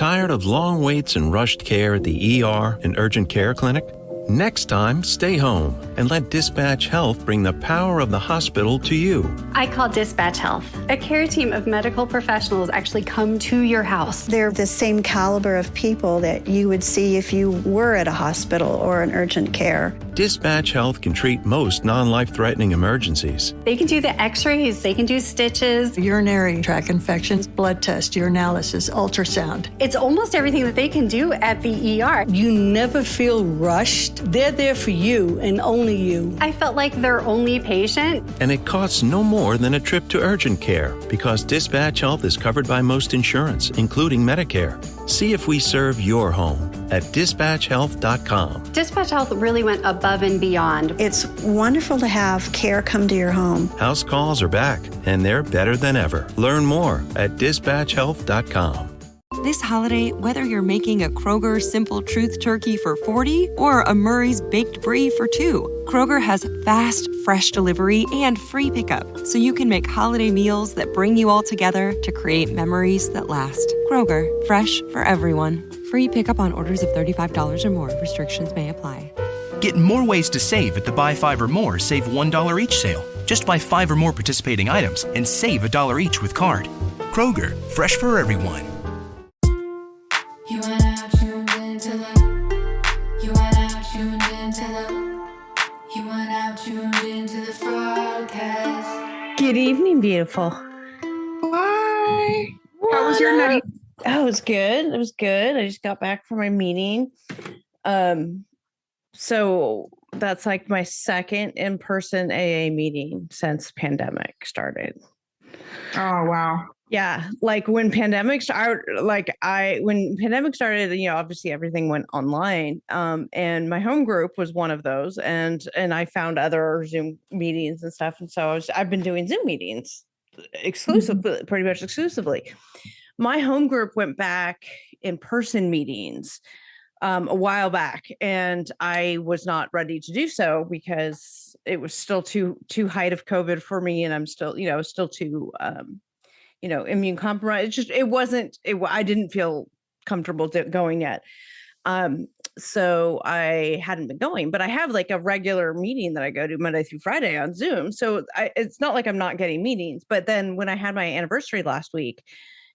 Tired of long waits and rushed care at the ER and urgent care clinic? Next time, stay home and let Dispatch Health bring the power of the hospital to you. I call Dispatch Health. A care team of medical professionals actually come to your house. They're the same caliber of people that you would see if you were at a hospital or an urgent care. Dispatch Health can treat most non-life-threatening emergencies. They can do the x-rays, they can do stitches, urinary tract infections, blood test, urinalysis, ultrasound. It's almost everything that they can do at the ER. You never feel rushed. They're there for you and only you. I felt like their only patient. And it costs no more than a trip to urgent care because Dispatch Health is covered by most insurance, including Medicare. See if we serve your home at dispatchhealth.com. Dispatch Health really went above and beyond. It's wonderful to have care come to your home. House calls are back, and they're better than ever. Learn more at dispatchhealth.com. This holiday, whether you're making a Kroger Simple Truth turkey for 40 or a Murray's Baked Brie for 2, Kroger has fast, fresh delivery and free pickup, so you can make holiday meals that bring you all together to create memories that last. Kroger, fresh for everyone. Free pickup on orders of $35 or more. Restrictions may apply. Get more ways to save at the Buy 5 or More Save $1 each sale. Just buy 5 or more participating items and save $1 each with card. Kroger, fresh for everyone. You are now tuned into the Fraudcast. Good evening, beautiful. Hi. How was your night? Oh, it was good. It was good. I just got back from my meeting. So that's like my second in-person AA meeting since pandemic started. Oh, wow. Yeah, like when pandemic started, obviously everything went online. And my home group was one of those, and I found other Zoom meetings and stuff. And so I've been doing Zoom meetings exclusively, pretty much exclusively. My home group went back in person meetings a while back, and I was not ready to do so because it was still too height of COVID for me, and I'm still, still too immune compromised. I didn't feel comfortable going yet. So I hadn't been going, but I have like a regular meeting that I go to Monday through Friday on Zoom. So it's not like I'm not getting meetings, but then when I had my anniversary last week,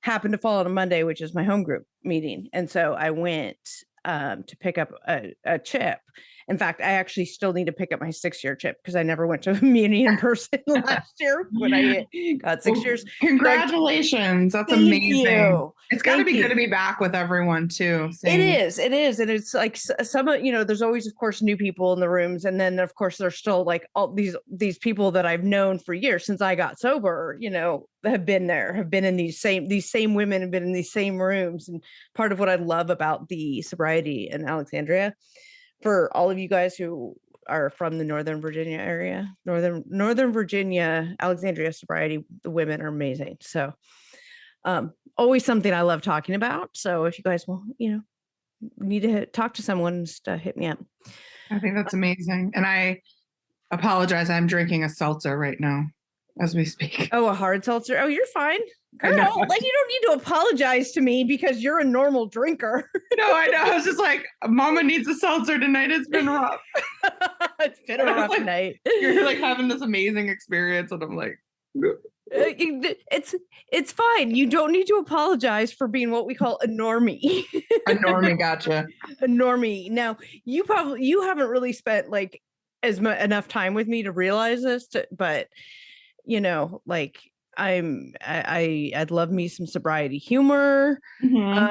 happened to fall on a Monday, which is my home group meeting. And so I went to pick up a chip. In fact, I actually still need to pick up my 6-year chip because I never went to a meeting in person last year when I got 6 years. Congratulations. That's amazing. It's got to be good to be back with everyone too. It is. And it's like some of, there's always, of course, new people in the rooms. And then, of course, there's still like all these people that I've known for years since I got sober, have been in these same women have been in these same rooms. And part of what I love about the sobriety in Alexandria, for all of you guys who are from the Northern Virginia area, Northern Virginia, Alexandria sobriety, the women are amazing. So always something I love talking about. So if you guys need to talk to someone, just hit me up. I think that's amazing. And I apologize. I'm drinking a seltzer right now as we speak. Oh, a hard seltzer. Oh, you're fine. Girl, you don't need to apologize to me because you're a normal drinker. No, I know. I was just like, Mama needs a seltzer tonight. It's been rough. It's been a rough night. You're like having this amazing experience, and I'm like, it's fine. You don't need to apologize for being what we call a normie. A normie, gotcha. A normie. Now, you haven't really spent like enough time with me to realize this, but I'd love me some sobriety humor. Mm-hmm.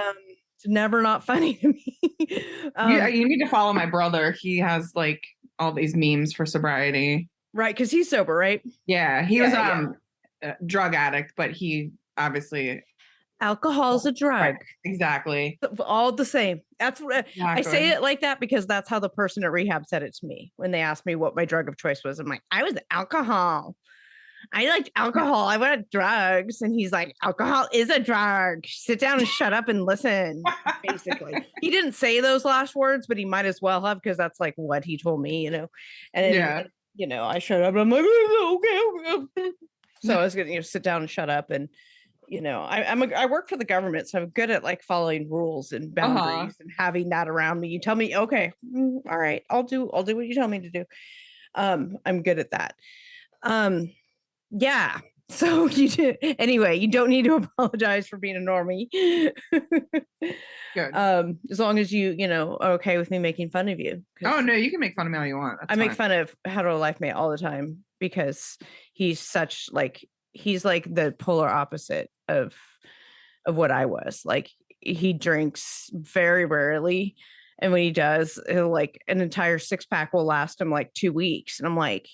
It's never not funny to me. You need to follow my brother. He has like all these memes for sobriety. Right, because he's sober, right? Yeah, he was a drug addict, but he obviously alcohol's a drug. Right, exactly. All the same. That's what I say it like that because that's how the person at rehab said it to me when they asked me what my drug of choice was. I'm like, I was alcohol. I liked alcohol. I wanted drugs. And he's like, alcohol is a drug. Sit down and shut up and listen. Basically, he didn't say those last words, but he might as well have because that's like what he told me, And I shut up. And I'm like, okay. So I was going to sit down and shut up. And I work for the government, so I'm good at like following rules and boundaries and having that around me. You tell me, okay, all right, I'll do what you tell me to do. I'm good at that. Yeah. So anyway, you don't need to apologize for being a normie. Good. As long as you are okay with me making fun of you. Oh no, you can make fun of me all you want. That's make fun of hetero life mate all the time because he's like the polar opposite of what I was. Like he drinks very rarely. And when he does, he'll like an entire 6-pack will last him like 2 weeks. And I'm like,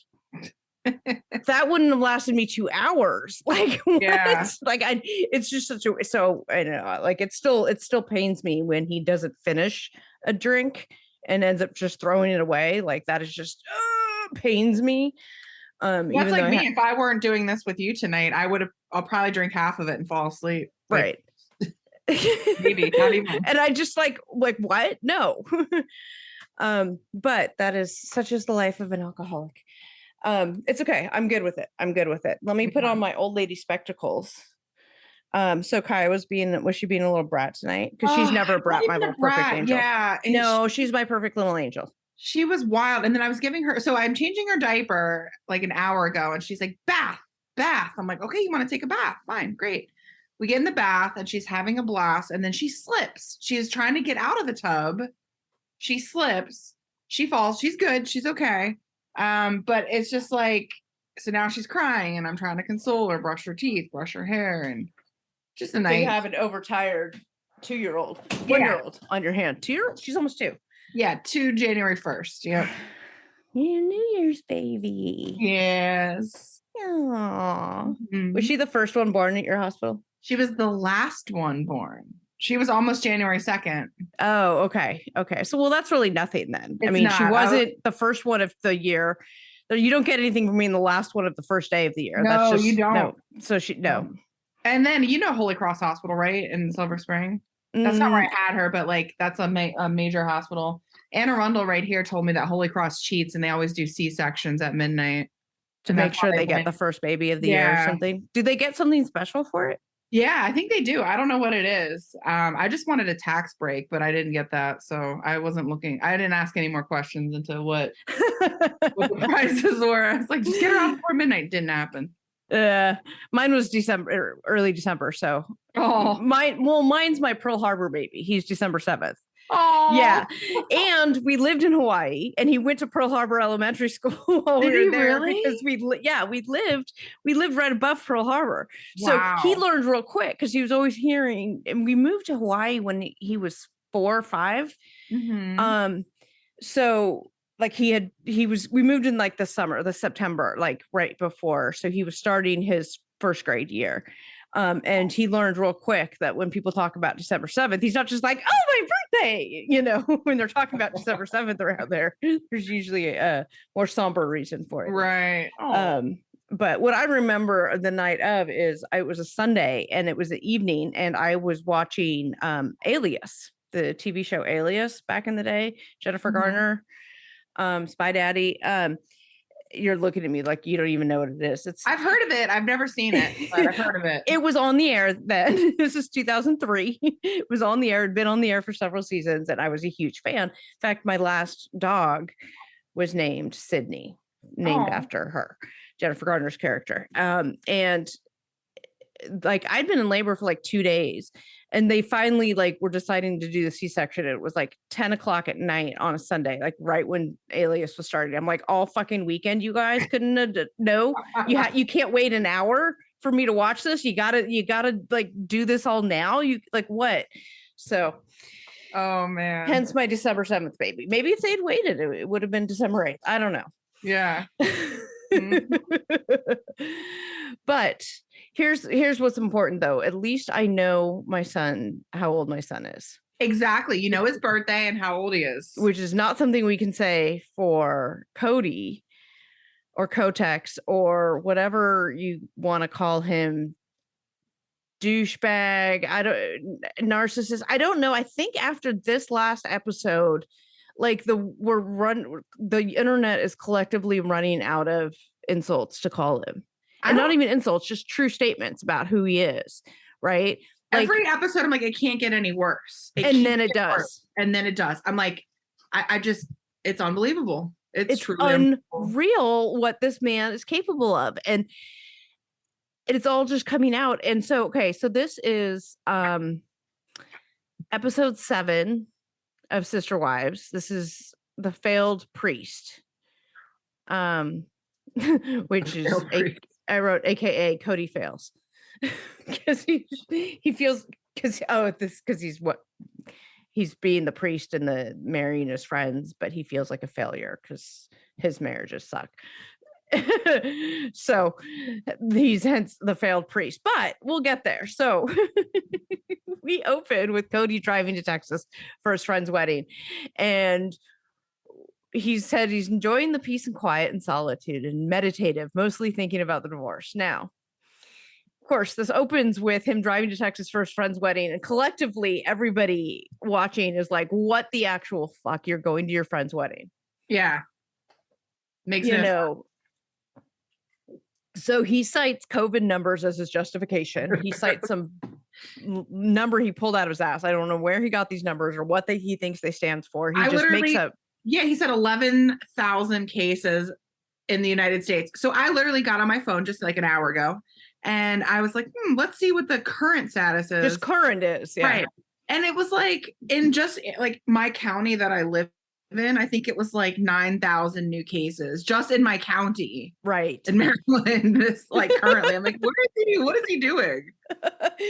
that wouldn't have lasted me 2 hours. Like, what? Yeah. Like it's just so I don't know, like it still pains me when he doesn't finish a drink and ends up just throwing it away. Like that is just pains me. That's like me. If I weren't doing this with you tonight, I'll probably drink half of it and fall asleep. Right. Maybe not even. And I just like what? No. But that is such is the life of an alcoholic. It's okay. I'm good with it. Let me put on my old lady spectacles. So Kai was she being a little brat tonight? Because she's never a brat, my little perfect angel. Yeah. No, she's my perfect little angel. She was wild. And then I was giving her, so I'm changing her diaper like an hour ago. And she's like, bath. I'm like, okay, you want to take a bath? Fine, great. We get in the bath and she's having a blast. And then she slips. She is trying to get out of the tub. She slips. She falls. She's good. She's okay. But it's just like, so now she's crying and I'm trying to console her, brush her teeth, brush her hair, and just a night. So you have an overtired 1-year-old on your hand. 2-year-old? She's almost 2. Yeah, 2 January 1st. Yep. Yeah, New Year's baby. Yes. Aww. Mm-hmm. Was she the first one born at your hospital? She was the last one born. She was almost January 2nd. Oh, okay. Okay. So, well, that's really nothing then. It's not. She wasn't the first one of the year. You don't get anything from being the last one of the first day of the year. No, that's just, you don't. No. So no. And then, Holy Cross Hospital, right? In Silver Spring. That's not where I had her, but like that's a major hospital. Anna Rundle right here told me that Holy Cross cheats and they always do C-sections at midnight. To make sure they get the first baby of the year or something. Do they get something special for it? Yeah, I think they do. I don't know what it is. I just wanted a tax break, but I didn't get that. So I wasn't looking. I didn't ask any more questions into what the prices were. I was like, just get her out before midnight. Didn't happen. Mine was early December. So mine's my Pearl Harbor baby. He's December 7th. Oh yeah. And we lived in Hawaii and he went to Pearl Harbor Elementary School while we were there because we lived right above Pearl Harbor. Wow. So he learned real quick because he was always hearing, and we moved to Hawaii when he was 4 or 5. Mm-hmm. So like we moved in like the September, like right before. So he was starting his first grade year. And he learned real quick that when people talk about December 7th, he's not just like, oh, my birthday, when they're talking about December 7th around there, there's usually a more somber reason for it. Right. But what I remember the night of is it was a Sunday and it was the evening and I was watching Alias, the TV show Alias back in the day, Jennifer Garner, Spy Daddy. You're looking at me like you don't even know what it is. I've heard of it. I've never seen it, but I've heard of it. It was on the air then. This is 2003. It was on the air. It'd been on the air for several seasons, and I was a huge fan. In fact, my last dog was named Sydney, named after her, Jennifer Garner's character. And like I'd been in labor for like 2 days, and they finally like were deciding to do the C-section. It was like 10 o'clock at night on a Sunday, like right when Alias was starting. I'm like, all fucking weekend, you guys couldn't no, you can't wait an hour for me to watch this. You gotta like do this all now. You like what? So, oh man, hence my December 7th baby. Maybe if they'd waited, it would have been December 8th. I don't know. Yeah. But here's what's important though. At least I know how old my son is. Exactly. His birthday and how old he is. Which is not something we can say for Kody or Kotex or whatever you want to call him. Douchebag. Narcissist. I don't know. I think after this last episode, like the internet is collectively running out of insults to call him. And not even insults, just true statements about who he is, right? Like, every episode, I'm like, it can't get any worse. And then it does. And then it does. I'm like, I just, it's unbelievable. It's truly unreal what this man is capable of. And it's all just coming out. And so, okay, so this is episode 7 of Sister Wives. This is the failed priest. Which is I wrote AKA Kody fails. Because he feels he's being the priest and the marrying his friends, but he feels like a failure because his marriages suck. So he's hence the failed priest, but we'll get there. So we open with Kody driving to Texas for his friend's wedding, and he said he's enjoying the peace and quiet and solitude and meditative, mostly thinking about the divorce. Now, of course, this opens with him driving to Texas for his friend's wedding, and collectively everybody watching is like, what the actual fuck? You're going to your friend's wedding. Yeah. Makes no sense. So he cites COVID numbers as his justification. He cites some number he pulled out of his ass. I don't know where he got these numbers or what he thinks they stands for. He just makes up. Yeah, he said 11,000 cases in the United States. So I literally got on my phone just like an hour ago, and I was like, let's see what the current status is. Just current is, yeah. Right. And it was like in just like my county that I live in, I think it was like 9,000 new cases just in my county. Right. In Maryland, this like currently. I'm like, what is he doing?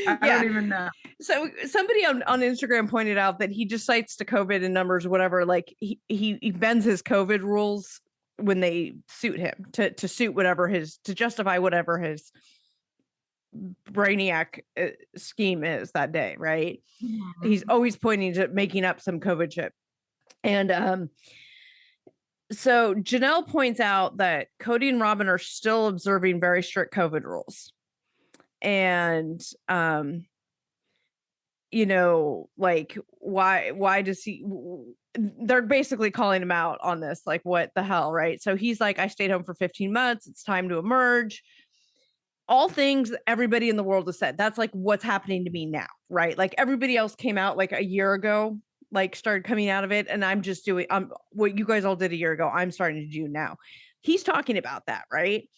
I don't even know. So somebody on Instagram pointed out that he just cites the COVID and numbers, whatever. Like he bends his COVID rules when they suit him to suit whatever to justify whatever his brainiac scheme is that day. Right. Mm-hmm. He's always pointing to making up some COVID shit. And so Janelle points out that Kody and Robin are still observing very strict COVID rules. And, like, why does he, they're basically calling him out on this, like, what the hell, right? So he's like, I stayed home for 15 months. It's time to emerge. All things everybody in the world has said. That's like what's happening to me now, right? Like everybody else came out like a year ago, like started coming out of it. And I'm just doing what you guys all did a year ago. I'm starting to do now. He's talking about that, right?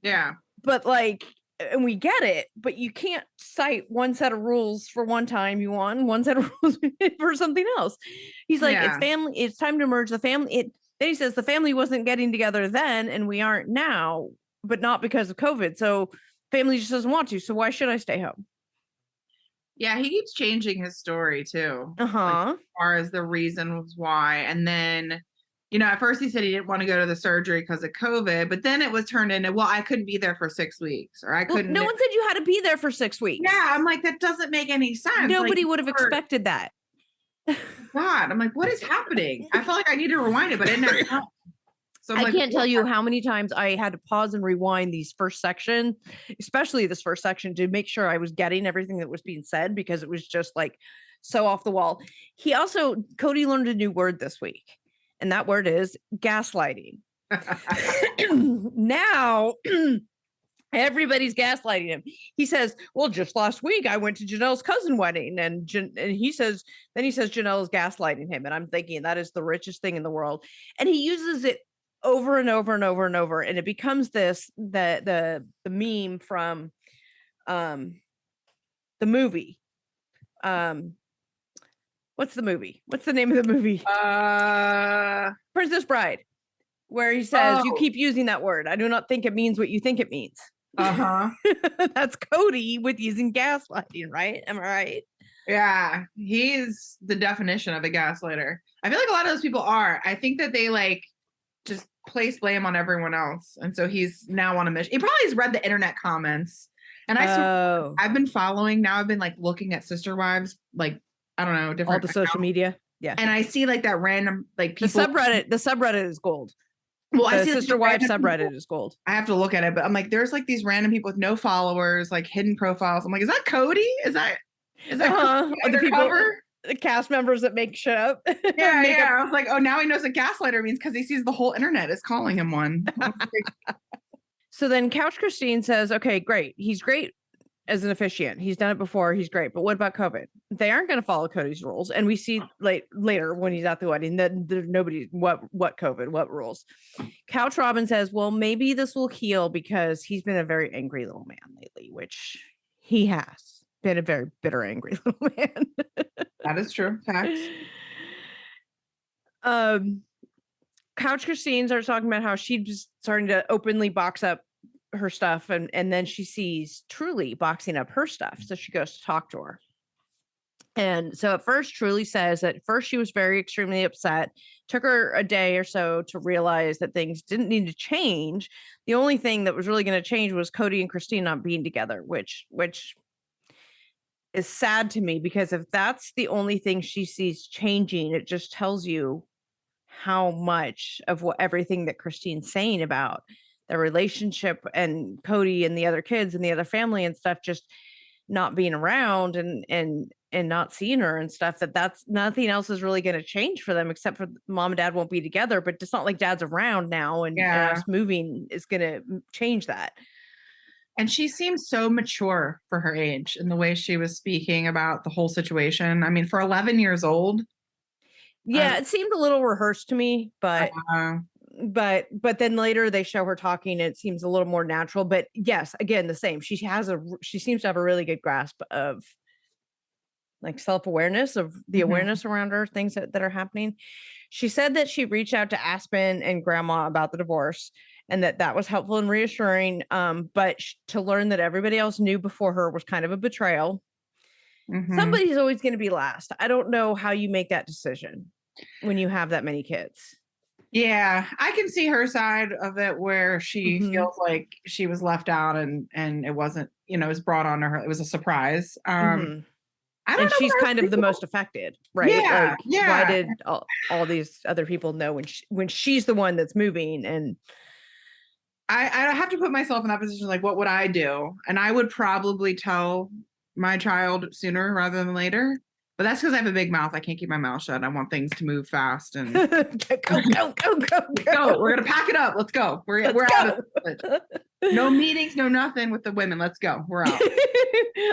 Yeah. But like, and we get it, but you can't cite one set of rules for one time you want, one set of rules for something else. He's like, It's family. It's time to merge the family. Then he says the family wasn't getting together then, and we aren't now, but not because of COVID. So family just doesn't want to. So why should I stay home? Yeah, he keeps changing his story too. Like, as far as the reasons why. And then, at first he said he didn't want to go to the surgery because of COVID, but then it was turned into, well, I couldn't be there for 6 weeks, or I couldn't. No one said you had to be there for 6 weeks. Yeah, I'm like, that doesn't make any sense. Nobody would have expected that. God, I'm like, what is happening? I felt like I need to rewind it, but it didn't happen. So I can't tell you how many times I had to pause and rewind these first section, especially this first section, to make sure I was getting everything that was being said, because it was just like so off the wall. Kody learned a new word this week, and that word is gaslighting. Now everybody's gaslighting him. He says, well, just last week I went to Janelle's cousin wedding, and he says Janelle is gaslighting him. And I'm thinking that is the richest thing in the world. And he uses it over and over and over and over, and it becomes the meme from the movie. What's the movie? What's the name of the movie? Princess Bride, where he says, you keep using that word. I do not think it means what you think it means. That's Kody with using gaslighting, right? Am I right? Yeah, he's the definition of a gaslighter. I feel like a lot of those people are. I think that they like just place blame on everyone else, and so he's now on a mission. He probably has read the internet comments, and I've been following. Now I've been like looking at Sister Wives, like I don't know, different all the social media. Yeah, and I see like that random like people. The subreddit is gold. Well, I see Sister Wives subreddit is gold. I have to look at it, but I'm like, there's like these random people with no followers, like hidden profiles. I'm like, is that Kody? Is that the people, the cast members that make shit up? Yeah. I was like, oh, now he knows what gaslighter means because he sees the whole internet is calling him one. So then Couch Christine says, okay, great. He's great as an officiant. He's done it before. He's great. But what about COVID? They aren't going to follow Kody's rules. And we see later when he's at the wedding that there's nobody, what COVID, what rules. Couch Robin says, well, maybe this will heal because he's been a very angry little man lately, which he has been a very bitter, angry little man. That is true. Facts. Couch Christine starts talking about how she's starting to openly box up her stuff, and then she sees Truly boxing up her stuff, so she goes to talk to her. And so at first Truly says that first she was very extremely upset. Took her a day or so to realize that things didn't need to change. The only thing that was really going to change was Kody and Christine not being together, which is sad to me, because if that's the only thing she sees changing, it just tells you how much of everything that Christine's saying about the relationship and Kody and the other kids and the other family and stuff just not being around and not seeing her and stuff, that's nothing else is really going to change for them, except for mom and dad won't be together. But it's not like dad's around now, and us moving is going to change that. And she seems so mature for her age in the way she was speaking about the whole situation. I mean, for 11 years old. Yeah, it seemed a little rehearsed to me, but then later they show her talking and it seems a little more natural. But yes, again, the same. She seems to have a really good grasp of like self-awareness, of the awareness around her, things that are happening. She said that she reached out to Aspen and grandma about the divorce and that was helpful and reassuring. But to learn that everybody else knew before her was kind of a betrayal. Somebody's always going to be last. I don't know how you make that decision when you have that many kids. Yeah, I can see her side of it where she feels like she was left out and it wasn't, it was brought on to her. It was a surprise. I don't know. She's kind of the most affected, right? Yeah, Why did all these other people know when she's the one that's moving? And I have to put myself in that position. Like, what would I do? And I would probably tell my child sooner rather than later. But that's because I have a big mouth. I can't keep my mouth shut. I want things to move fast and go. We're gonna pack it up. Let's go. We're out of it. No meetings, no nothing with the women. Let's go. We're out.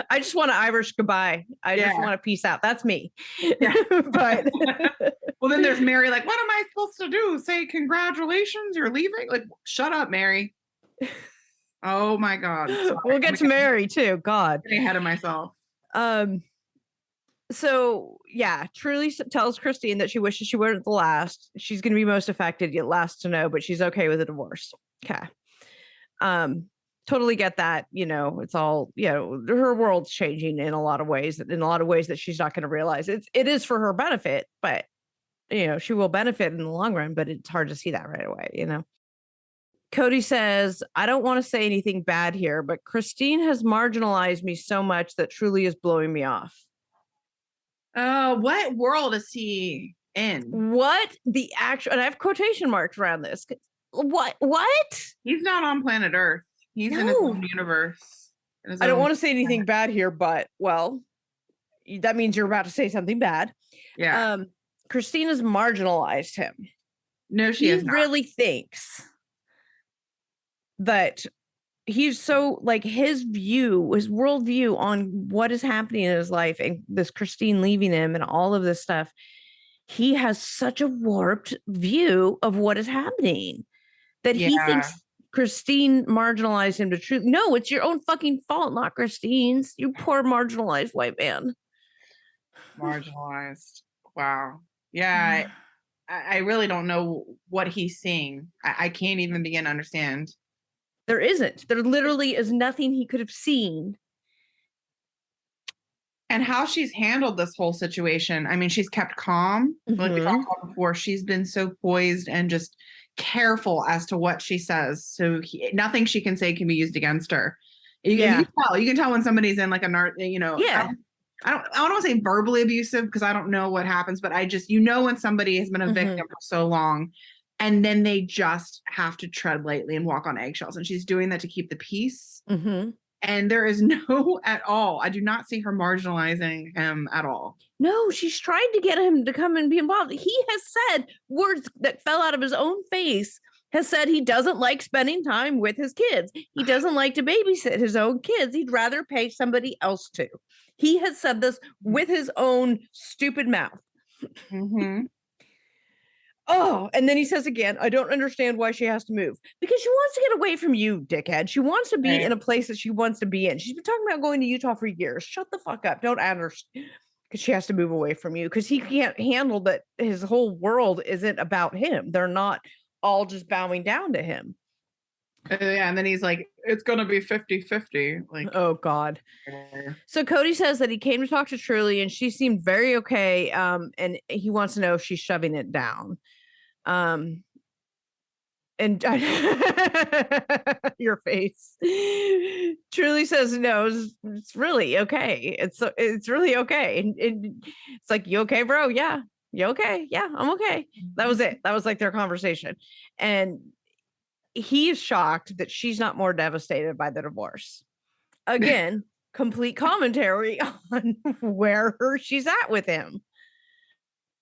I just want to Irish goodbye. I just want to peace out. That's me. Yeah. But well, then there's Mary. Like, what am I supposed to do? Say congratulations, you're leaving? Like, shut up, Mary. Oh my God. Sorry. We'll get to Mary too. God. I'm getting ahead of myself. So yeah, Truly tells Christine that she wishes she weren't the last. She's going to be most affected, yet last to know, but she's okay with a divorce. Okay. Totally get that. It's all, her world's changing in a lot of ways that she's not going to realize. It is for her benefit, but she will benefit in the long run, but it's hard to see that right away, Kody says, I don't want to say anything bad here, but Christine has marginalized me so much that Truly is blowing me off. What world is he in? What the actual, and I have quotation marks around this. What? He's not on planet Earth. He's in his own universe. I don't want to say anything bad here, but that means you're about to say something bad. Yeah. Christine has marginalized him. No, she is not. He really thinks that he's so his worldview on what is happening in his life and this Christine leaving him and all of this stuff. He has such a warped view of what is happening that he thinks Christine marginalized him to truth. No, it's your own fucking fault, not Christine's. You poor marginalized white man. Marginalized. Wow. Yeah. I really don't know what he's seeing. I can't even begin to understand. There isn't. There literally is nothing he could have seen. And how she's handled this whole situation. I mean, she's kept calm. Like we talked about before, she's been so poised and just careful as to what she says. So nothing she can say can be used against her. You can tell when somebody's in like a I don't want to say verbally abusive because I don't know what happens, but I just, when somebody has been a victim for so long and then they just have to tread lightly and walk on eggshells. And she's doing that to keep the peace. And there is no at all. I do not see her marginalizing him at all. No, she's trying to get him to come and be involved. He has said words that fell out of his own face has said he doesn't like spending time with his kids. He doesn't like to babysit his own kids. He'd rather pay somebody else to. He has said this with his own stupid mouth. Mm-hmm. Oh, and then he says again, I don't understand why she has to move. Because she wants to get away from you, dickhead. She wants to be in a place that she wants to be in. She's been talking about going to Utah for years. Shut the fuck up. Don't understand. Because she has to move away from you. Because he can't handle that his whole world isn't about him. They're not all just bowing down to him. Yeah, and then he's like, it's going to be 50-50. Like, oh, God. So Kody says that he came to talk to Truly and she seemed very okay. And he wants to know if she's shoving it down. And your face. Truly says no, it's really okay. It's really okay. And it's like, you okay, bro? Yeah. You okay? Yeah, I'm okay. That was it. That was like their conversation. And he is shocked that she's not more devastated by the divorce. Again, complete commentary on where she's at with him.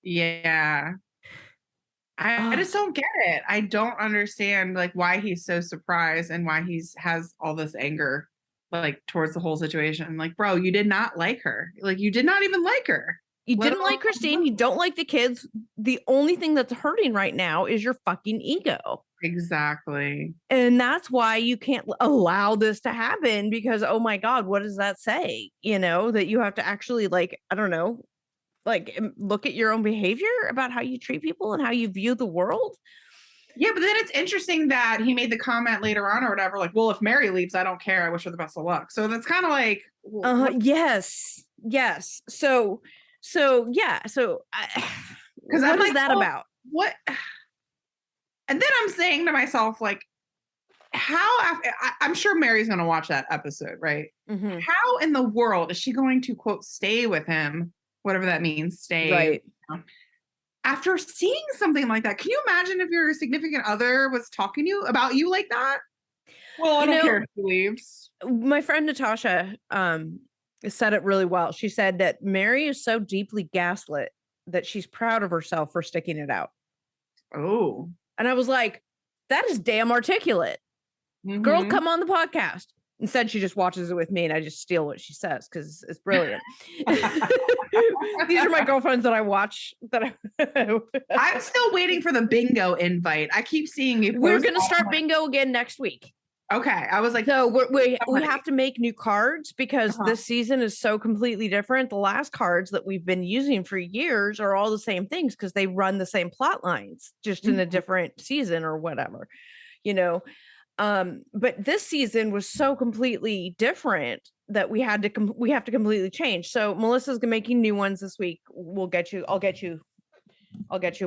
Yeah. I just don't get it. I don't understand like why he's so surprised and why has all this anger like towards the whole situation. Like, bro, you did not like her. Like, you did not even like her. You didn't like Christine. You don't like the kids. The only thing that's hurting right now is your fucking ego. Exactly. And that's why you can't allow this to happen because, oh my God, what does that say? You know, that you have to actually like, I don't know, like look at your own behavior about how you treat people and how you view the world. Yeah, but then it's interesting that he made the comment later on or whatever, like, well, if Mary leaves, I don't care. I wish her the best of luck. So that's kind of like, yes. So yeah. So because what is like, that about? What? And then I'm saying to myself, like, how after, I'm sure Mary's going to watch that episode, right? Mm-hmm. How in the world is she going to, quote, stay with him, whatever that means, stay, right? You know, after seeing something like that? Can you imagine if your significant other was talking to you about you like that? Well, I don't care if he leaves. My friend Natasha said it really well. She said that Mary is so deeply gaslit that she's proud of herself for sticking it out. Oh. And I was like, that is damn articulate. Mm-hmm. Girl, come on the podcast. Instead, she just watches it with me and I just steal what she says because it's brilliant. These are my girlfriends that I watch. I'm still waiting for the bingo invite. I keep seeing you. We're going to start bingo again next week. Okay. I was like, so we have to make new cards because this season is so completely different. The last cards that we've been using for years are all the same things because they run the same plot lines, just in a different season or whatever, you know. But this season was so completely different that we have to completely change. So Melissa's making new ones this week. I'll get you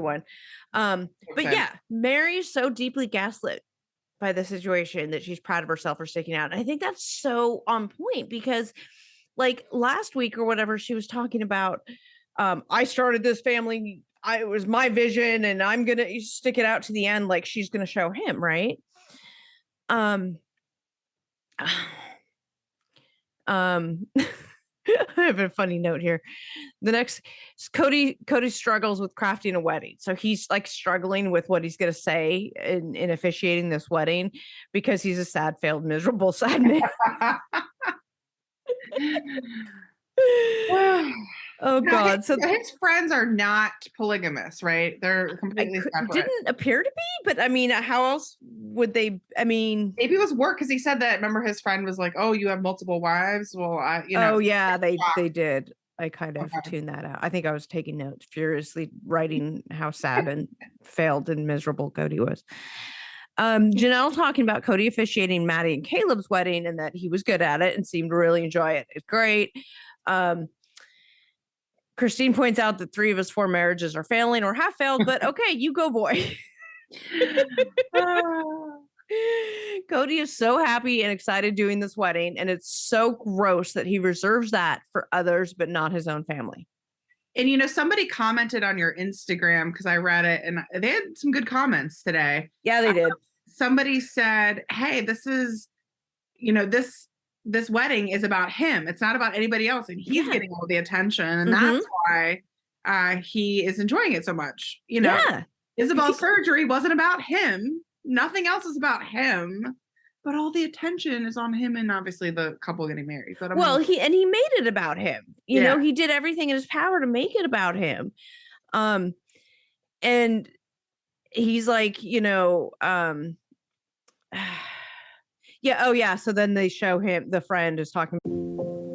one. But yeah, Mary's so deeply gaslit by the situation that she's proud of herself for sticking out. And I think that's so on point because like last week or whatever, she was talking about, I started this family. It was my vision and I'm going to stick it out to the end. Like she's going to show him. Right. I have a funny note here. The next, Kody struggles with crafting a wedding. So he's like struggling with what he's going to say in officiating this wedding because he's a sad, failed, miserable side man. Oh God! So his friends are not polygamous, right? They're completely separate. Didn't appear to be, but I mean, how else would they? I mean, maybe it was work because he said that. Remember, his friend was like, "Oh, you have multiple wives." Well, Oh yeah, they did. I kind of tuned that out. I think I was taking notes, furiously writing how sad and failed and miserable Kody was. Janelle talking about Kody officiating Maddie and Caleb's wedding and that he was good at it and seemed to really enjoy it. It's great. Christine points out that 3 of his 4 marriages are failing or have failed, but okay, you go, boy. Kody is so happy and excited doing this wedding, and it's so gross that he reserves that for others, but not his own family. And, you know, somebody commented on your Instagram because I read it and they had some good comments today. Yeah, they did. Somebody said, hey, this is, you know, this wedding is about him. It's not about anybody else. And he's getting all the attention. And that's why he is enjoying it so much. You know, Isabel's surgery wasn't about him. Nothing else is about him, but all the attention is on him and obviously the couple getting married. But he made it about him. You know, he did everything in his power to make it about him. And he's like, so then they show him, the friend is talking.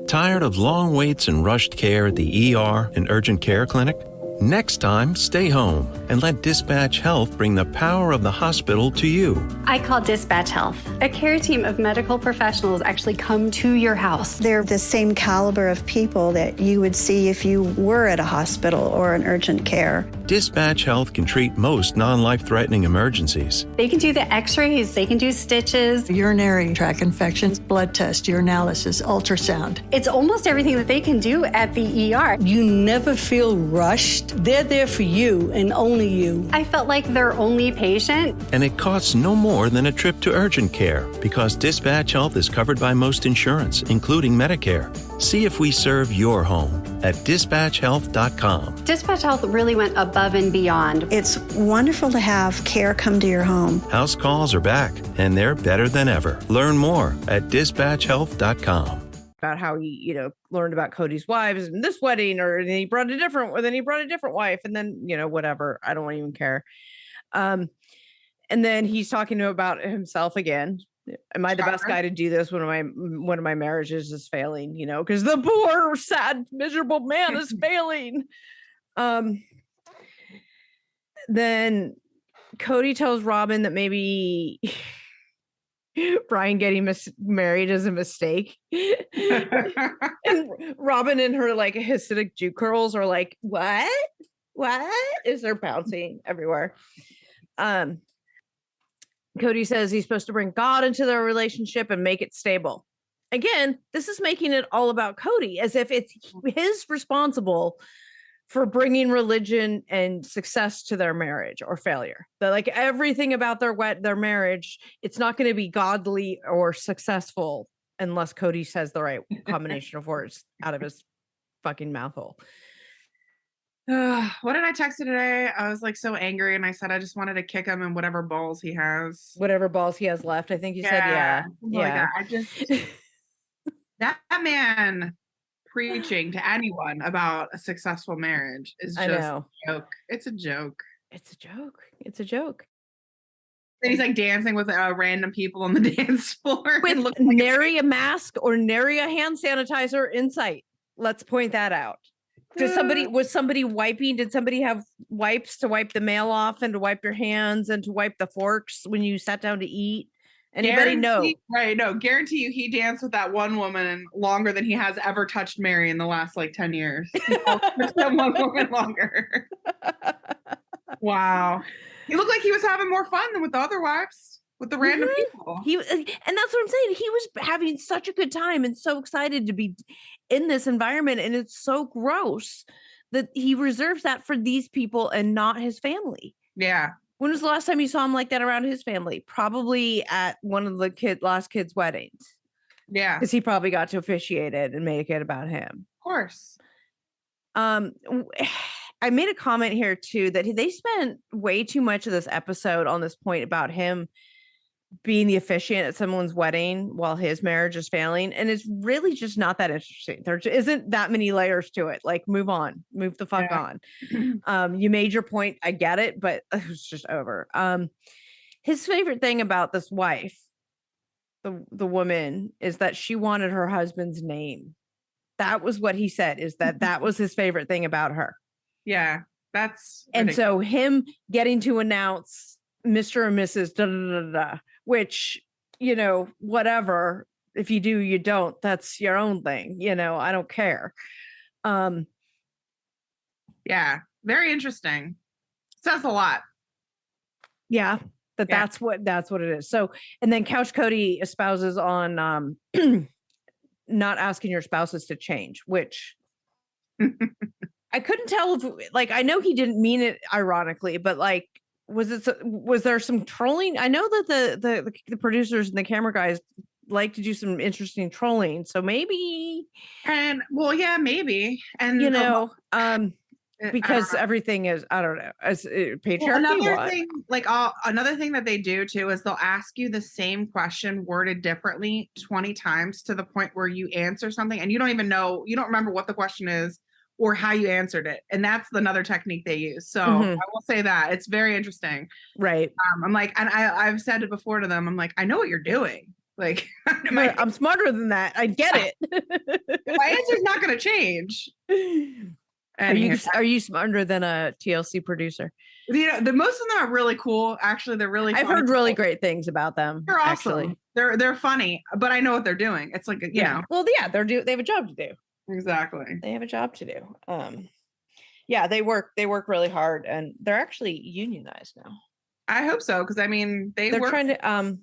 Tired of long waits and rushed care at the ER and urgent care clinic? Next time, stay home and let Dispatch Health bring the power of the hospital to you. I call Dispatch Health. A care team of medical professionals actually come to your house. They're the same caliber of people that you would see if you were at a hospital or an urgent care. Dispatch Health can treat most non-life-threatening emergencies. They can do the x-rays, they can do stitches. Urinary tract infections, blood test, urinalysis, ultrasound. It's almost everything that they can do at the ER. You never feel rushed. They're there for you and only you. I felt like their only patient. And it costs no more than a trip to urgent care because Dispatch Health is covered by most insurance, including Medicare. See if we serve your home at dispatchhealth.com. Dispatch Health really went above and beyond. It's wonderful to have care come to your home. House calls are back, and they're better than ever. Learn more at dispatchhealth.com. About how he, learned about Kody's wives and this wedding, or then he brought a different wife, and then, whatever. I don't even care. And then he's talking about himself again. Am I the best guy to do this when one of my marriages is failing? Because the poor, sad, miserable man is failing. Then Kody tells Robin that maybe Brian getting married is a mistake. And Robin and her Hasidic Jew curls are like, what is they're bouncing everywhere. Kody says he's supposed to bring God into their relationship and make it stable. Again, this is making it all about Kody, as if it's his responsible for bringing religion and success to their marriage or failure. That everything about their marriage, it's not going to be godly or successful unless Kody says the right combination of words out of his fucking mouth hole. What did I text you today? I was so angry, and I said I just wanted to kick him in whatever balls he has. Whatever balls he has left. I think you said, yeah. Yeah. I just that man preaching to anyone about a successful marriage is just a joke. It's a joke. It's a joke. And he's dancing with random people on the dance floor. With nary a mask or nary a hand sanitizer in sight. Let's point that out. Was somebody wiping? Did somebody have wipes to wipe the mail off and to wipe your hands and to wipe the forks when you sat down to eat? Anybody know? Right. No, guarantee you he danced with that one woman longer than he has ever touched Mary in the last 10 years. That one woman longer. Wow. He looked like he was having more fun than with the other wives, with the random people. And that's what I'm saying. He was having such a good time and so excited to be in this environment. And it's so gross that he reserves that for these people and not his family. Yeah. When was the last time you saw him like that around his family? Probably at one of the last kid's weddings. Yeah. Because he probably got to officiate it and make it about him. Of course. I made a comment here too that they spent way too much of this episode on this point about him being the officiant at someone's wedding while his marriage is failing. And it's really just not that interesting. There isn't that many layers to it. Move the fuck on. You made your point. I get it, but it was just over. His favorite thing about this wife, the woman, is that she wanted her husband's name. That was what he said, is that was his favorite thing about her. Yeah, that's ridiculous. And so him getting to announce Mr. and Mrs. da, da, da, da, which, whatever, if you do, you don't, that's your own thing. I don't care. Yeah, very interesting. Says a lot. Yeah, that's what it is. So, and then Couch Kody espouses on not asking your spouses to change, which I couldn't tell if, I know he didn't mean it ironically, but was there some trolling? I know that the producers and the camera guys like to do some interesting trolling, so maybe. And well, yeah, maybe. And because everything is, I don't know, as patriarchy. Well, another what? thing, another thing that they do too is they'll ask you the same question worded differently 20 times to the point where you answer something and you don't even know, you don't remember what the question is or how you answered it. And that's another technique they use. So I will say that it's very interesting. Right. I'm like, and I've said it before to them. I'm like, I know what you're doing. Like, I'm smarter than that. I get it. My answer's not going to change. Are you smarter than a TLC producer? You know, the most of them are really cool. Actually, they're really. I've heard really great things about them. They're awesome. Actually. They're funny, but I know what they're doing. It's like you know. Well, yeah, they have a job to do. Exactly. They have a job to do. Yeah, they work really hard, and they're actually unionized now. I hope so, because I mean, they're trying to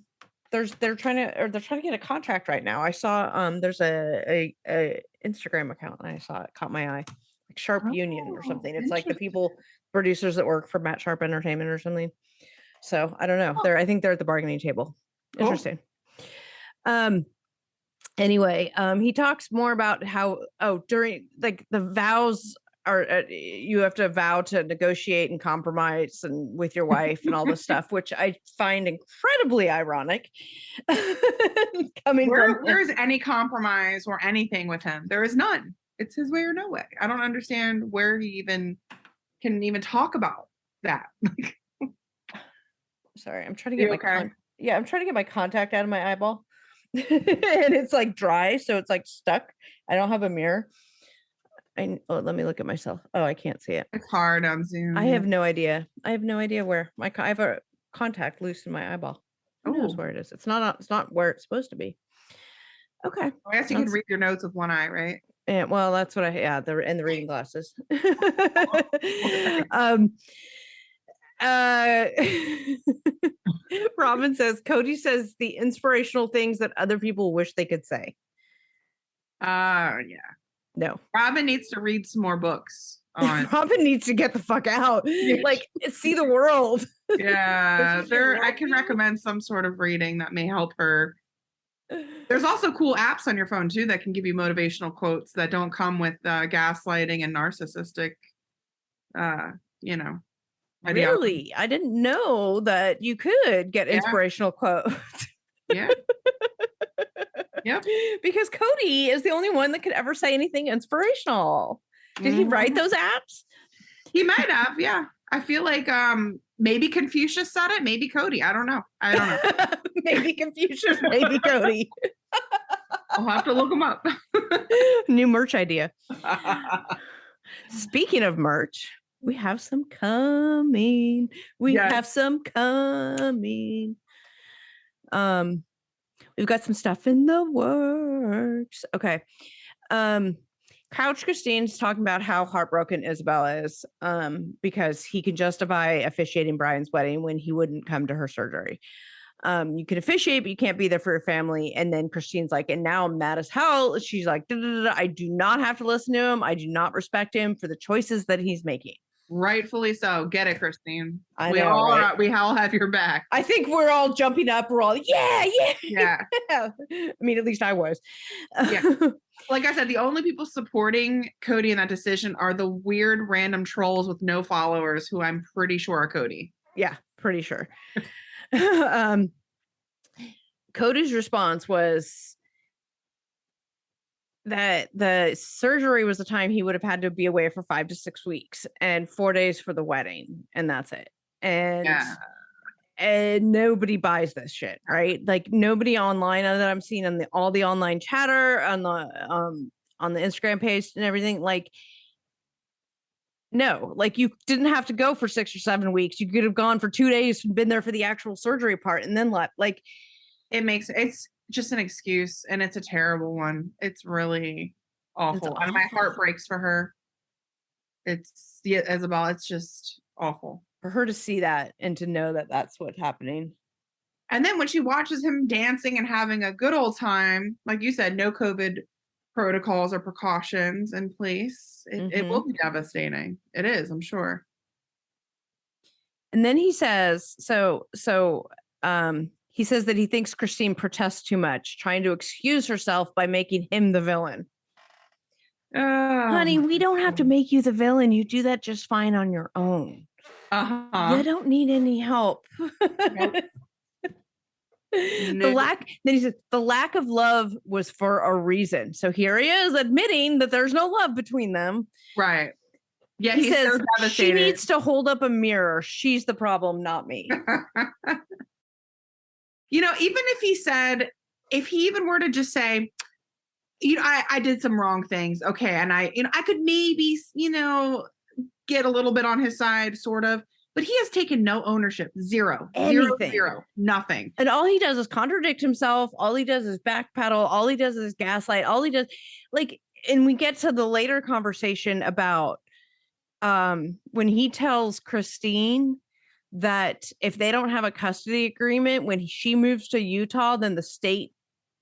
they're trying to get a contract right now. I saw there's a Instagram account and I saw it, caught my eye, like Sharp Union or something. It's like the producers that work for Matt Sharp Entertainment or something. So I don't know. I think they're at the bargaining table. Interesting. Anyway, he talks more about how during like the vows are you have to vow to negotiate and compromise and with your wife and all this stuff, which I find incredibly ironic. Where's any compromise or anything with him? There is none. It's his way or no way. I don't understand where he can even talk about that. Sorry, I'm trying to get I'm trying to get my contact out of my eyeball. And it's like dry, so it's like stuck. I don't have a mirror. Let me look at myself. Oh, I can't see it. It's hard on Zoom. I have no idea. Where I have a contact loose in my eyeball. Who knows where it is? It's not where it's supposed to be. Okay. I guess you can read your notes with one eye, right? Yeah. Well, that's what they're in the reading glasses. Robin says Kody says the inspirational things that other people wish they could say. Yeah. No. Robin needs to read some more books. Robin needs to get the fuck out. Like, see the world. Yeah. I can recommend some sort of reading that may help her. There's also cool apps on your phone too that can give you motivational quotes that don't come with gaslighting and narcissistic Really? I didn't know that you could get inspirational quotes. Yeah. Yep. Because Kody is the only one that could ever say anything inspirational. Did he write those apps? He might have, yeah. I feel like maybe Confucius said it, maybe Kody. I don't know. Maybe Confucius, maybe Kody. I'll have to look them up. New merch idea. Speaking of merch, we have some coming. We've got some stuff in the works. Okay. Couch Christine's talking about how heartbroken Isabel is because he can justify officiating Brian's wedding when he wouldn't come to her surgery. You can officiate, but you can't be there for your family. And then Christine's like, and now I'm mad as hell. She's like, I do not have to listen to him. I do not respect him for the choices that he's making. Rightfully so. Get it, Christine. We all have your back. I think we're all jumping up. We're all, yeah. I mean, at least I was. Yeah. Like I said, the only people supporting Kody in that decision are the weird random trolls with no followers who I'm pretty sure are Kody. Yeah, pretty sure. Kody's response was that the surgery was the time he would have had to be away for 5 to 6 weeks and 4 days for the wedding. And that's it. And nobody buys this shit, right? Like nobody online that I'm seeing on all the online chatter on the Instagram page and everything. Like, no, like you didn't have to go for 6 or 7 weeks. You could have gone for 2 days and been there for the actual surgery part and then left. Like, it's just an excuse, and it's a terrible one. It's really awful. And my heart breaks for her. It's Isabel. It's just awful for her to see that and to know that that's what's happening. And then when she watches him dancing and having a good old time, like you said, no COVID protocols or precautions in place, it will be devastating. It is, I'm sure. And then he says, he says that he thinks Christine protests too much, trying to excuse herself by making him the villain. Honey, we don't have to make you the villain. You do that just fine on your own. You don't need any help. Nope. Then he said the lack of love was for a reason. So here he is admitting that there's no love between them. Right. Yeah, he says so devastated. She needs to hold up a mirror. She's the problem, not me. You know, even if he even were to just say, you know, I did some wrong things. Okay. And I could maybe, get a little bit on his side, sort of. But he has taken no ownership. Zero, nothing. And all he does is contradict himself. All he does is backpedal. All he does is gaslight. All he does, and we get to the later conversation about when he tells Christine that if they don't have a custody agreement, when she moves to Utah, then the state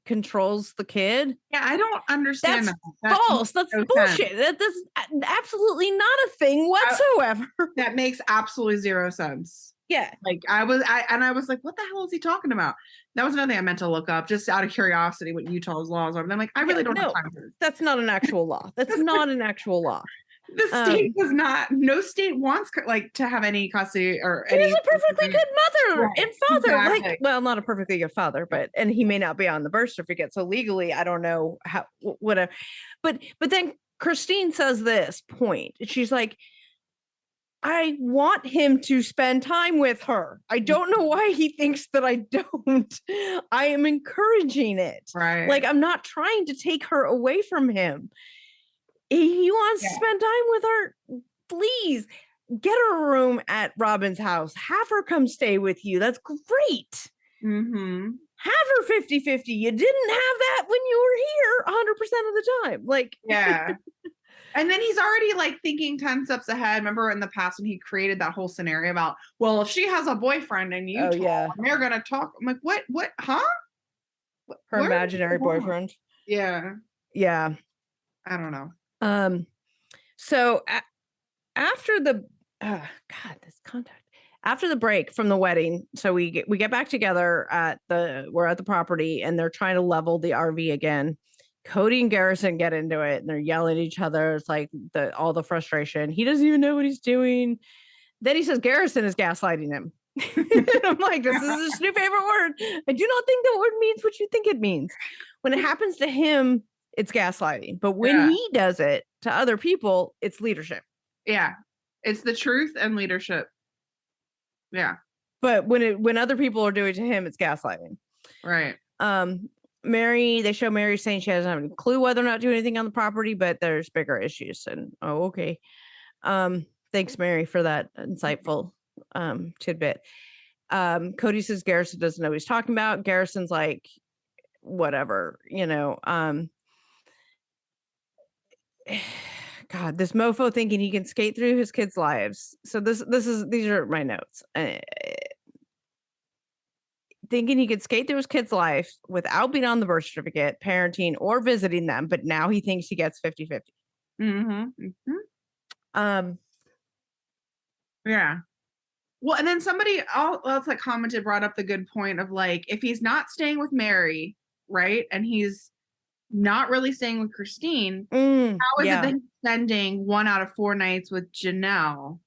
controls the kid. Yeah, I don't understand. That's false. That's bullshit. That's absolutely not a thing whatsoever. That makes absolutely zero sense. Yeah. I was like, what the hell is he talking about? That was another thing I meant to look up just out of curiosity what Utah's laws are. And I'm like, I really don't have time for this. That's not an actual law. That's not an actual law. The state does not. No state wants to have any custody or. He's a perfectly good mother and father. Exactly. Not a perfectly good father, and he may not be on the birth certificate. So legally, I don't know how. Whatever. But then Christine says this point. She's like, I want him to spend time with her. I don't know why he thinks that I don't. I am encouraging it. Right. I'm not trying to take her away from him. He wants to spend time with her. Please get her a room at Robin's house. Have her come stay with you. That's great. Mm-hmm. Have her 50-50. You didn't have that when you were here 100% of the time. Yeah. And then he's already thinking 10 steps ahead. Remember in the past when he created that whole scenario about, well, if she has a boyfriend and you and they're going to talk. I'm like, what? Huh? Her imaginary boyfriend. Yeah. Yeah. I don't know. So after the after the break from the wedding, so we get back together we're at the property and they're trying to level the RV again. Kody and Garrison get into it and they're yelling at each other. It's all the frustration. He doesn't even know what he's doing. Then he says Garrison is gaslighting him. I'm like, this is his new favorite word. I do not think that word means what you think it means. When it happens to him, it's gaslighting. But when he does it to other people, it's leadership. Yeah. It's the truth and leadership. Yeah. But when other people are doing it to him, it's gaslighting. Right. They show Mary saying she doesn't have any clue whether or not to do anything on the property, but there's bigger issues. And okay. Thanks, Mary, for that insightful tidbit. Kody says Garrison doesn't know what he's talking about. Garrison's like, whatever, God, this mofo thinking he can skate through his kids' lives. So these are my notes. Thinking he could skate through his kid's life without being on the birth certificate, parenting, or visiting them, but now he thinks he gets 50-50. Mm-hmm. Mm-hmm. Yeah. Well, and then somebody else brought up the good point of if he's not staying with Mary, right, and he's not really staying with Christine, how is it that he's spending 1 out of 4 nights with Janelle?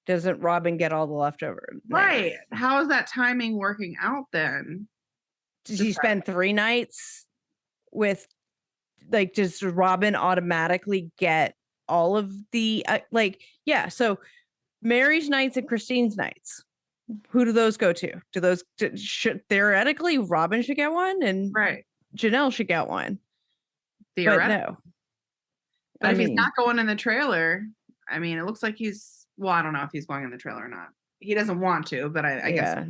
Doesn't Robin get all the leftover nights? Right. How is that timing working out then? Did he spend 3 nights with, does Robin automatically get all of the, so Mary's nights and Christine's nights, who do those go to? Theoretically, Robin should get one and Janelle should get one. Theoretically. But no. But if he's not going in the trailer, it looks like I don't know if he's going in the trailer or not. He doesn't want to, but I guess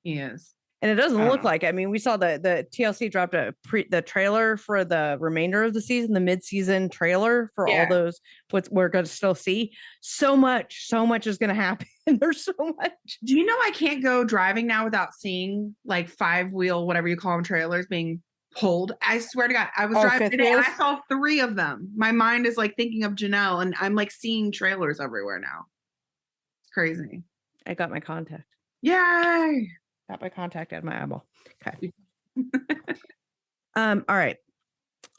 he is. And it doesn't look like, we saw the TLC dropped the trailer for the remainder of the season, the mid-season trailer for all those, what we're going to still see. So much is going to happen. There's so much. Do you know I can't go driving now without seeing 5-wheel, whatever you call them, trailers being pulled? I swear to God, I was driving today and I saw 3 of them. My mind is thinking of Janelle and I'm seeing trailers everywhere now. It's crazy. I got my contact. Yay! Got my contact out of my eyeball. Okay. All right.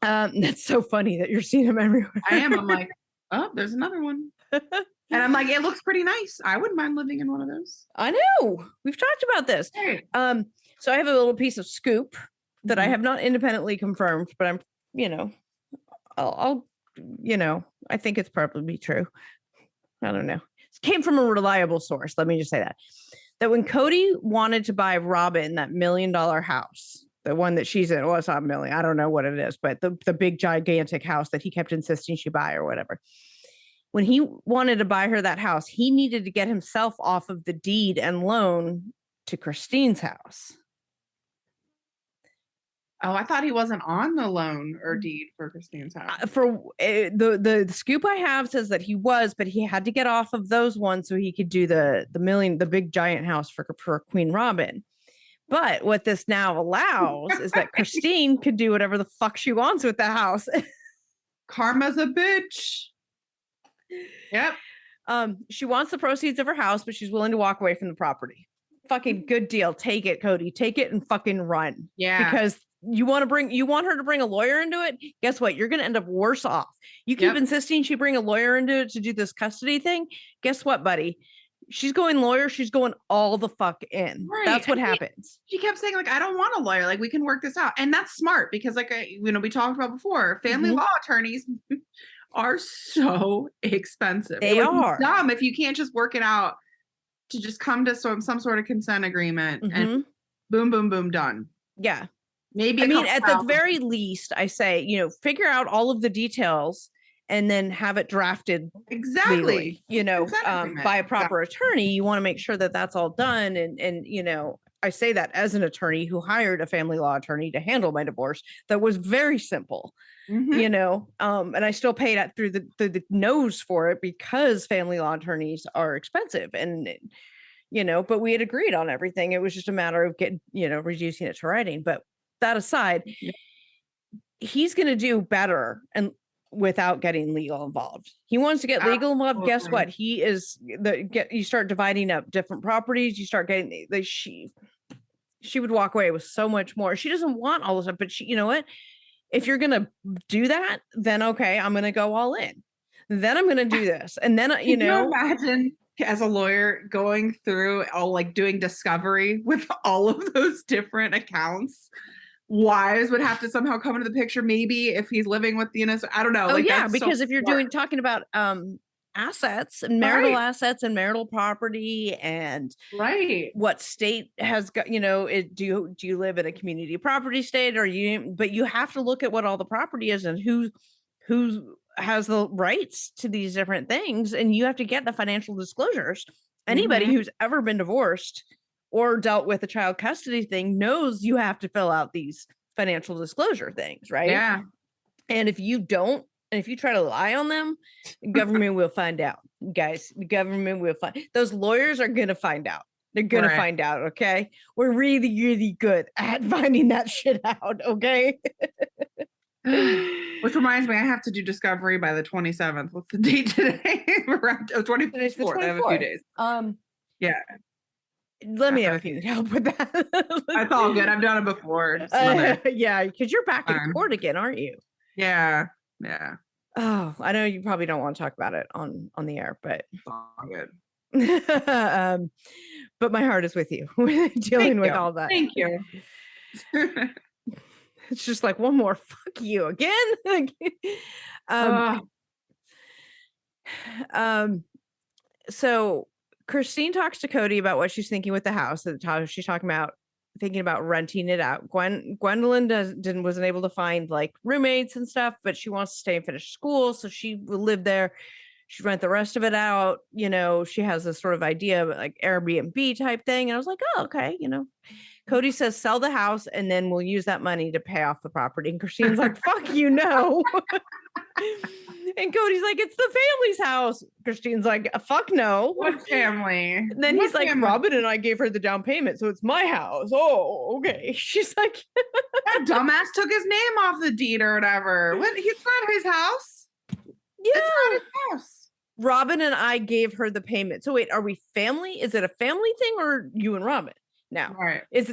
That's so funny that you're seeing them everywhere. I am. I'm like, oh, there's another one. And I'm like, it looks pretty nice. I wouldn't mind living in one of those. I know. We've talked about this. Hey. So I have a little piece of scoop that I have not independently confirmed, but I'm, I'll I think it's probably true. I don't know. It came from a reliable source. Let me just say that when Kody wanted to buy Robin that $1 million house, the one that she's in, well, it's not a million. I don't know what it is, but the big gigantic house that he kept insisting she buy or whatever. When he wanted to buy her that house, he needed to get himself off of the deed and loan to Christine's house. Oh, I thought he wasn't on the loan or deed for Christine's house. The scoop I have says that he was, but he had to get off of those ones so he could do the big giant house for Queen Robin. But what this now allows is that Christine could do whatever the fuck she wants with the house. Karma's a bitch. Yep. She wants the proceeds of her house, but she's willing to walk away from the property. Fucking good deal. Take it, Kody. Take it and fucking run. Yeah. Because you want her to bring a lawyer into it. Guess what? You're going to end up worse off. You keep insisting she bring a lawyer into it to do this custody thing. Guess what, buddy? She's going lawyer. She's going all the fuck in. Right. That's what happens. She kept saying, like, I don't want a lawyer. Like, we can work this out. And that's smart because, like, we talked about before, family law attorneys are so expensive. They are dumb if you can't just work it out to just come to some sort of consent agreement and boom, boom, boom, done. Yeah. Maybe. I mean, at the very least, I say, figure out all of the details and then have it drafted exactly, legally, by a proper attorney. You want to make sure that that's all done. And I say that as an attorney who hired a family law attorney to handle my divorce. That was very simple, and I still paid it through the nose for it because family law attorneys are expensive and, but we had agreed on everything. It was just a matter of reducing it to writing. But that aside, he's going to do better and without getting legal involved. He wants to get legal involved. Guess what? He is you start dividing up different properties. You start getting she would walk away with so much more. She doesn't want all this stuff, but you know what? If you're going to do that, then okay, I'm going to go all in. Then I'm going to do this. And then, Can you imagine as a lawyer going through doing discovery with all of those different accounts? Wives would have to somehow come into the picture. Maybe if he's living with I don't know. Oh yeah, because if you're talking about assets and marital assets and marital property and what state has got, do you live in a community property state or but you have to look at what all the property is and who has the rights to these different things, and you have to get the financial disclosures. Anybody who's ever been divorced or dealt with a child custody thing knows you have to fill out these financial disclosure things, right? Yeah. And if you don't, and if you try to lie on them, government will find out, guys. The government will find. Those lawyers are going to find out. They're going to find out, okay? We're really, really good at finding that shit out, okay? Which reminds me, I have to do discovery by the 27th. What's the date today? Around 24th. I have a few days. Yeah. Let me know if you need help with that. That's all good. I've done it before. Yeah, because you're back in court again, aren't you? Yeah. Yeah. Oh, I know you probably don't want to talk about it on the air, but it's all good. But my heart is with you dealing with all that. Thank you. It's just like one more fuck you again. So Christine talks to Kody about what she's thinking with the house. She's talking about thinking about renting it out. Gwendolyn wasn't able to find like roommates and stuff, but she wants to stay and finish school, so she will live there. She'd rent the rest of it out. She has this sort of idea of like Airbnb type thing. And I was like, oh, okay. Kody says, sell the house and then we'll use that money to pay off the property. And Christine's like, fuck you, no. And Cody's like, it's the family's house. Christine's like, fuck no. What family? And then he's like, Robin and I gave her the down payment, so it's my house. Oh, okay. She's like, that dumbass took his name off the deed or whatever. What? It's not his house. Yeah. It's not his house. Robin and I gave her the payment. So wait, are we family? Is it a family thing or you and Robin? Now, it's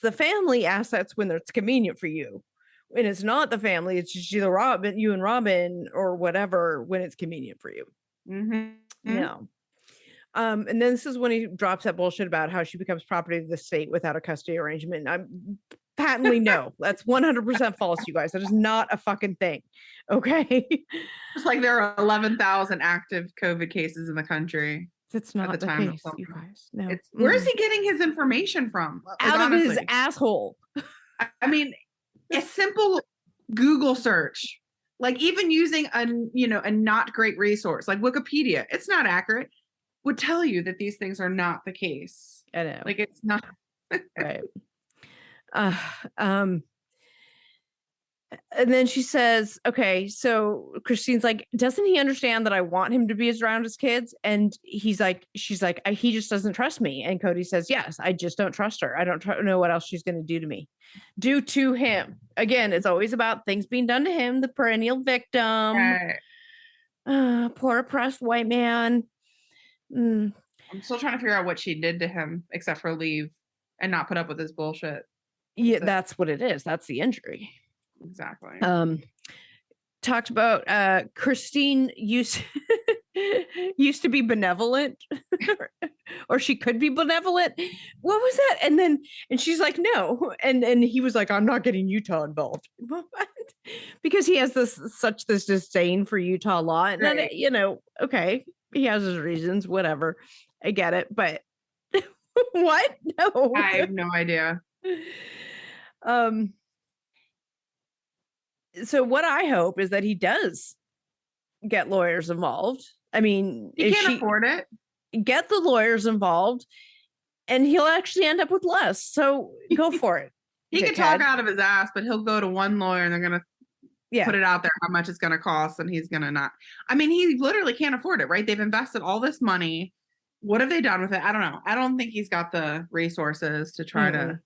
the family assets when it's convenient for you. when it's not the family, it's just you and Robin or whatever when it's convenient for you. Yeah. And then this is when he drops that bullshit about how she becomes property of the state without a custody arrangement. I'm patently no. That's 100% false, you guys. That is not a fucking thing. Okay. Just like there are 11,000 active COVID cases in the country. It's not at the the time case, you guys. No. Where is he getting his information from? Like, out of honestly. his asshole. I mean, a simple Google search, like even using a not great resource like Wikipedia, it's not accurate, would tell you that these things are not the case. I know. Like it's not right. And then she says, okay, so Christine's like, doesn't he understand that I want him to be around his kids? And she's like, he just doesn't trust me. And Kody says, yes, I just don't trust her. I don't know what else she's going to do to him. Again, it's always about things being done to him, the perennial victim. right. Poor oppressed white man. I'm still trying to figure out what she did to him except for leave and not put up with his bullshit. Yeah, that's what it is. That's the injury. Exactly. Talked about Christine used to be benevolent or she could be benevolent. What was that? And she's like, no. And he was like, I'm not getting Utah involved. Because he has this disdain for Utah law. And right. then, okay, he has his reasons, whatever. I get it. But what? No. I have no idea. So what I hope is that he does get lawyers involved. I mean, he can't afford it. Get the lawyers involved and he'll actually end up with less. So go for it. He can talk out of his ass, but he'll go to one lawyer and they're going to put it out there how much it's going to cost. And he's going to not. I mean, he literally can't afford it, right? They've invested all this money. What have they done with it? I don't know. I don't think he's got the resources to try to.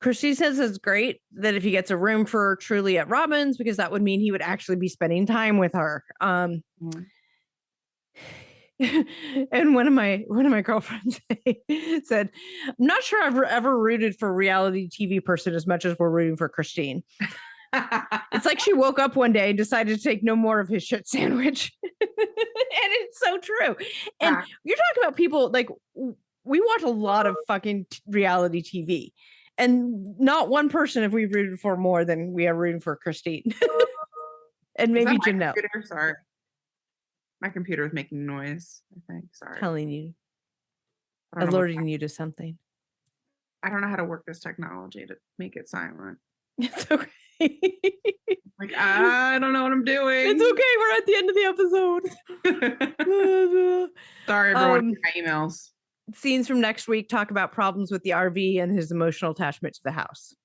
Christy says it's great that if he gets a room for Truly at Robin's, because that would mean he would actually be spending time with her. And one of my girlfriends said, I'm not sure I've ever rooted for a reality TV person as much as we're rooting for Christine. It's like she woke up one day and decided to take no more of his shit sandwich. And it's so true. And you're talking about people like we watch a lot of fucking reality TV. And not one person have we rooted for more than we are rooting for Christine. And maybe Janelle. Sorry. My computer is making noise, I think. Sorry. Telling you. Alerting you to something. I don't know how to work this technology to make it silent. It's okay. Like, I don't know what I'm doing. It's okay. We're at the end of the episode. Sorry, everyone, for my emails. Scenes from next week talk about problems with the RV and his emotional attachment to the house.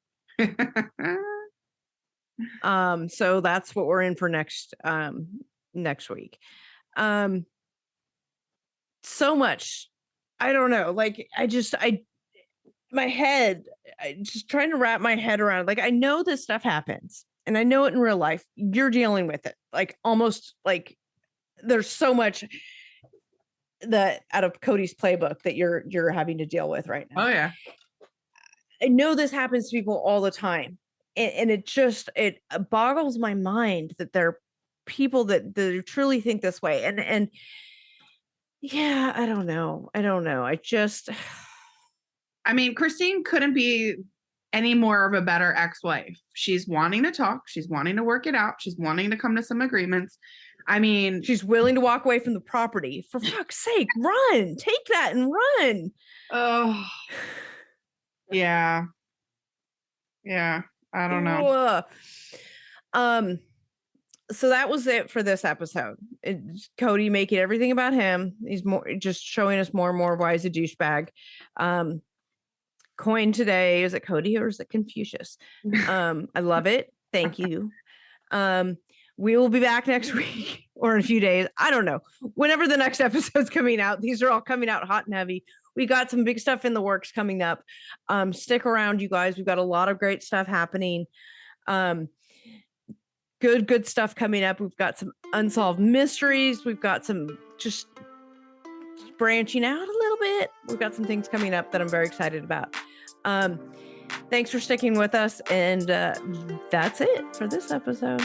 So that's what we're in for next week. So much. I don't know. Like I just trying to wrap my head around. Like I know this stuff happens and I know it in real life. You're dealing with it. Like almost like there's so much that out of Kody's playbook that you're having to deal with right now. Oh yeah. I know this happens to people all the time. And it boggles my mind that there are people that truly think this way. And yeah, I don't know. I mean, Christine couldn't be any more of a better ex-wife. She's wanting to talk. She's wanting to work it out. She's wanting to come to some agreements. I mean, she's willing to walk away from the property. For fuck's sake, run. Take that and run. Oh, yeah. Yeah. I don't know. So that was it for this episode. Kody making everything about him. He's just showing us more and more why he's a douchebag. Coin today. Is it Kody or is it Confucius? I love it. Thank you. We will be back next week or in a few days. I don't know. Whenever the next episode's coming out. These are all coming out hot and heavy. We got some big stuff in the works coming up. Stick around, you guys. We've got a lot of great stuff happening. Good stuff coming up. We've got some unsolved mysteries. We've got some just branching out a little bit. We've got some things coming up that I'm very excited about. Thanks for sticking with us. And that's it for this episode.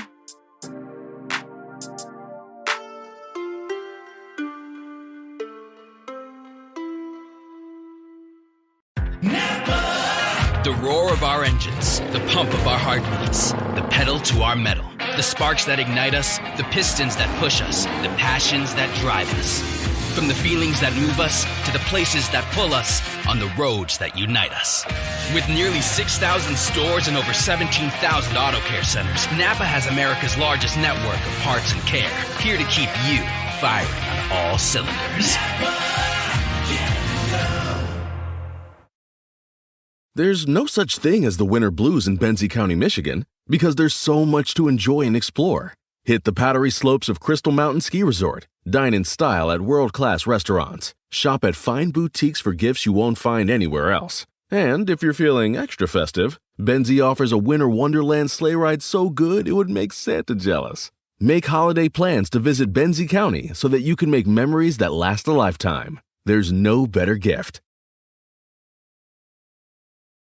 The roar of our engines, the pump of our heartbeats, the pedal to our metal, the sparks that ignite us, the pistons that push us, the passions that drive us. From the feelings that move us to the places that pull us on the roads that unite us. With nearly 6,000 stores and over 17,000 auto care centers, Napa has America's largest network of parts and care, here to keep you firing on all cylinders. There's no such thing as the winter blues in Benzie County, Michigan, because there's so much to enjoy and explore. Hit the powdery slopes of Crystal Mountain Ski Resort. Dine in style at world-class restaurants. Shop at fine boutiques for gifts you won't find anywhere else. And if you're feeling extra festive, Benzie offers a winter wonderland sleigh ride so good it would make Santa jealous. Make holiday plans to visit Benzie County so that you can make memories that last a lifetime. There's no better gift.